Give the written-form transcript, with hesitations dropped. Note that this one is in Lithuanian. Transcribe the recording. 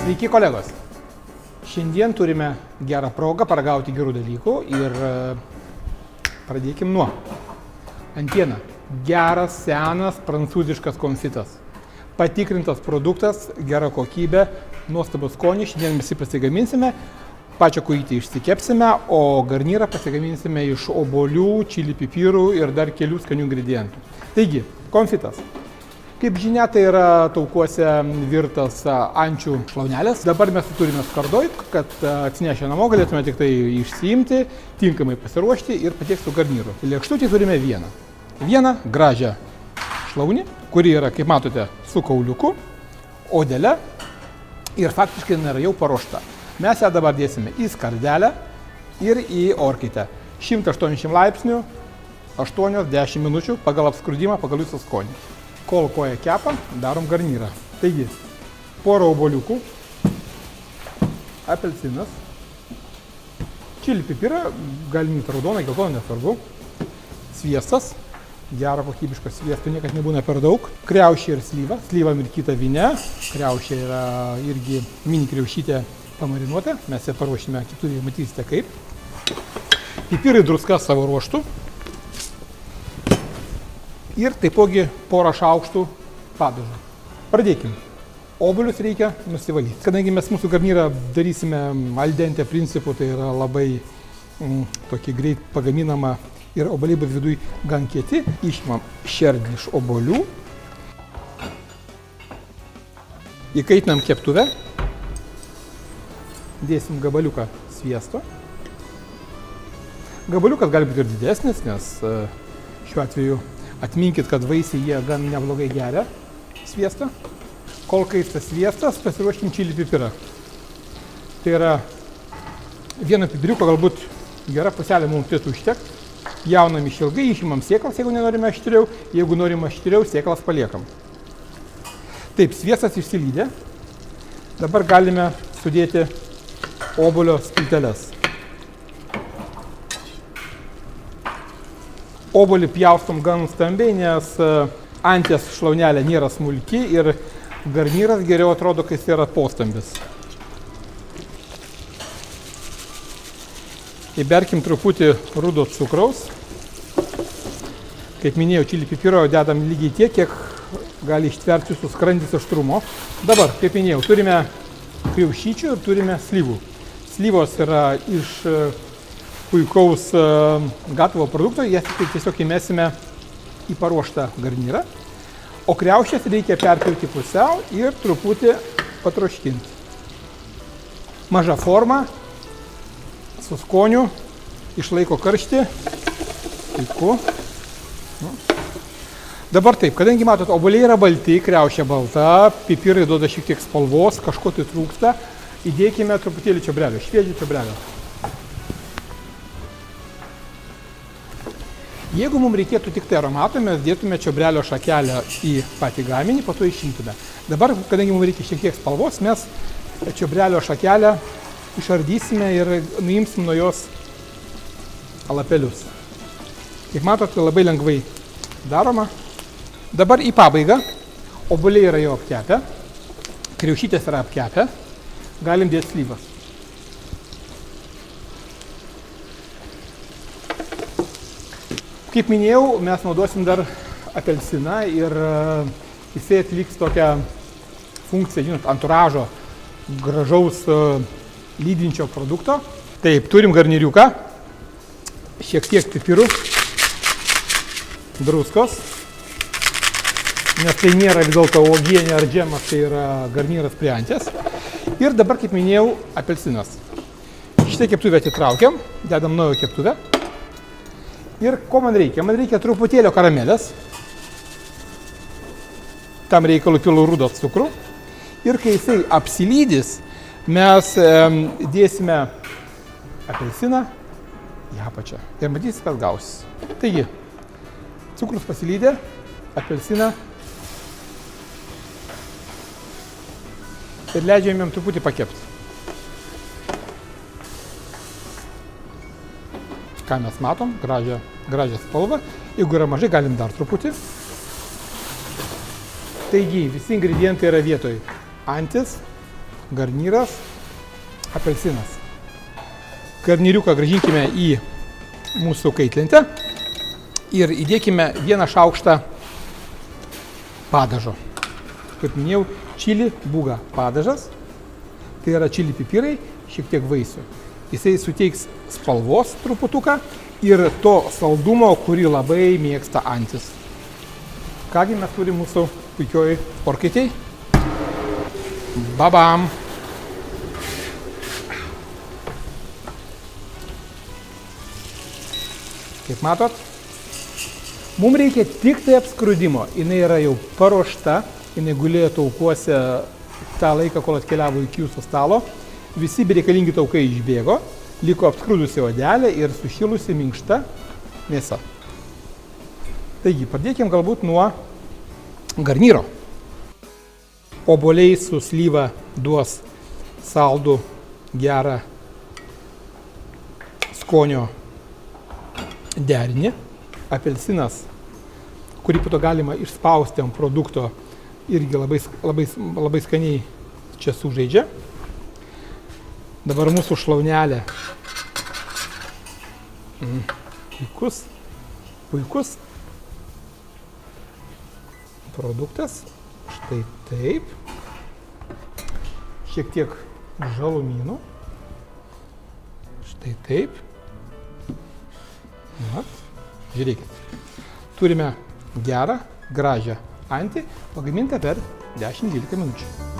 Sveiki kolegos! Šiandien turime gerą progą paragauti gerų dalykų ir pradėkim nuo antiena. Geras, senas, prancūziškas konfitas. Patikrintas produktas, gera kokybė, nuostabus skonis. Šiandien visi pasigaminsime, pačią kojytę išsikepsime, o garnyrą pasigaminsime iš obuolių, čili pipirų ir dar kelių skanių ingredientų. Taigi, konfitas. Kaip žinia, tai yra taukuose virtas ančių šlaunelės. Dabar mes turime skardoj, kad atsinešę namo galėtume tik tai išsiimti, tinkamai pasiruošti ir patiekti su garnyru. Lėkštutį turime vieną gražią šlaunį, kuri yra, kaip matote, su kauliuku, odele ir faktiškai yra jau paruošta. Mes ją dabar dėsime į skardelę ir į orkaitę. 180 laipsnių, 8-10 minučių pagal apskrudimą, pagal jūsų skonį. Kol koja kepa, darom garnyrą. Taigi, porą obuoliukų, apelsinas, čili pipirą, galim raudoną, geltoną, nesvarbu, sviestas, gero kokybiško sviesto niekad nebūna per daug, kriaušė ir slyva, slyva mirkyta vyne, kriaušė yra irgi mini kriaušytė pamarinuota, mes ją paruošime, kitur matysite kaip. Pipirai, druska savo ruoštų. Ir taipogi porą šaukštų padažo. Pradėkim. Obuolius reikia nusivalyti. Kadangi mes mūsų garnyrą darysime al dente principu, tai yra labai tokį greit pagaminama ir obuoliai bus viduj gan kieti, išimam šerdį iš obuolių. Įkaitinam keptuvę. Dėsim gabaliuką sviesto. Gabaliukas gali būti ir didesnis, nes šiuo atveju atminkit, kad vaisiai jie gan neblogai geria sviestą. Kol kaista sviestas, pasiruoškim čili pipirą. Tai yra vieno pipiriuko galbūt gera puselė mums turėtų užtekti. Jaunam išilgai, išimam sėklas, jeigu nenorime aštriau. Jeigu norime aštriau, sėklas paliekam. Taip, sviestas išsilydė. Dabar galime sudėti obuolio skilteles. Obuolį pjaustom gan stambiai, nes anties šlaunelė nėra smulki ir garnyras geriau atrodo, kai jis yra postambis. Įberkim truputį rudo cukraus. Kaip minėjau, čili pipiro dedam lygiai tiek, kiek gali ištverti jūsų skrandis aštrumo. Dabar, kaip minėjau, turime kriaušyčių ir turime slyvų. Slyvos yra iš puikaus gatavo produkto, jas tiesiog įmesime į paruoštą garnyrą. O kriaušės reikia perpilti pusiau ir truputį patroškinti. Maža forma, su skoniu, išlaiko karštį. Puiku. Dabar taip, kadangi matot, obuoliai yra balti, kriaušė balta, pipirai duoda šiek tiek spalvos, kažko tai trūksta, įdėkime truputėlį čiobrelio, šviežio čiobrelio. Jeigu mums reikėtų tik tai aromato, mes dėtume čiobrelio šakelę į patį gaminį, po to išimtume. Dabar, kadangi mums reikia šiek tiek spalvos, mes čiobrelio šakelę išardysime ir nuimsim nuo jos lapelius. Kaip matote, labai lengvai daroma. Dabar į pabaigą obuoliai yra jau apkepę, kriaušytės yra apkepę, galim dėti slyvas. Kaip minėjau, mes naudosim dar apelsiną ir jisai atliks tokią funkciją, žinot, anturažo gražaus lydinčio produkto. Taip, turim garnyriuką, šiek tiek pipirų, druskos, nes tai nėra vis dėlto uogienė ar džemas, tai yra garnyras prie anties. Ir dabar, kaip minėjau, apelsinas. Šitą keptuvę atitraukiam, dedam naują keptuvę. Ir ko man reikia? Man reikia truputėlio karamelės. Tam reikalui pilu rudo cukrų. Ir kai jisai apsilydys, mes dėsime apelsiną į apačią. Ir matysite, kas gausis. Taigi, cukrus pasilydė, apelsiną. Ir leidžiam jam truputį pakepti. Ką mes matom? Gražią spalvą. Jeigu yra mažai, galim dar truputį. Taigi, visi ingredientai yra vietoj. Antis, garnyras, apelsinas. Garnyriuką grąžinkime į mūsų kaitlentę ir įdėkime 1 šaukštą padažo. Kaip minėjau, čili buga padažas, tai yra čili pipirai, šiek tiek vaisių. Jisai suteiks spalvos truputuką ir to saldumo, kurį labai mėgsta antis. Kągi mes turime mūsų puikioj orkaitėj. Babam! Kaip matot, mums reikia tik tai apskrudimo. Jinai yra jau paruošta, jinai gulėjo taukuose tą laiką, kol atkeliavo iki jūsų stalo. Visi bereikalingi taukai išbėgo, liko apskrudusi odelė ir sušilusi minkšta mėsa. Taigi, pradėkim galbūt nuo garnyro. Obuoliai su slyva duos saldų, gerą skonio derinį. Apelsinas, kurį po to galima išspausti ant produkto, irgi labai skaniai čia sužaidžia. Dabar mūsų šlaunelė. Puikus produktas. Štai taip. Šiek tiek žalumynų. Štai taip. Na, žiūrėkit. Turime gerą, gražią antį, pagamintą per 10-12 minučių.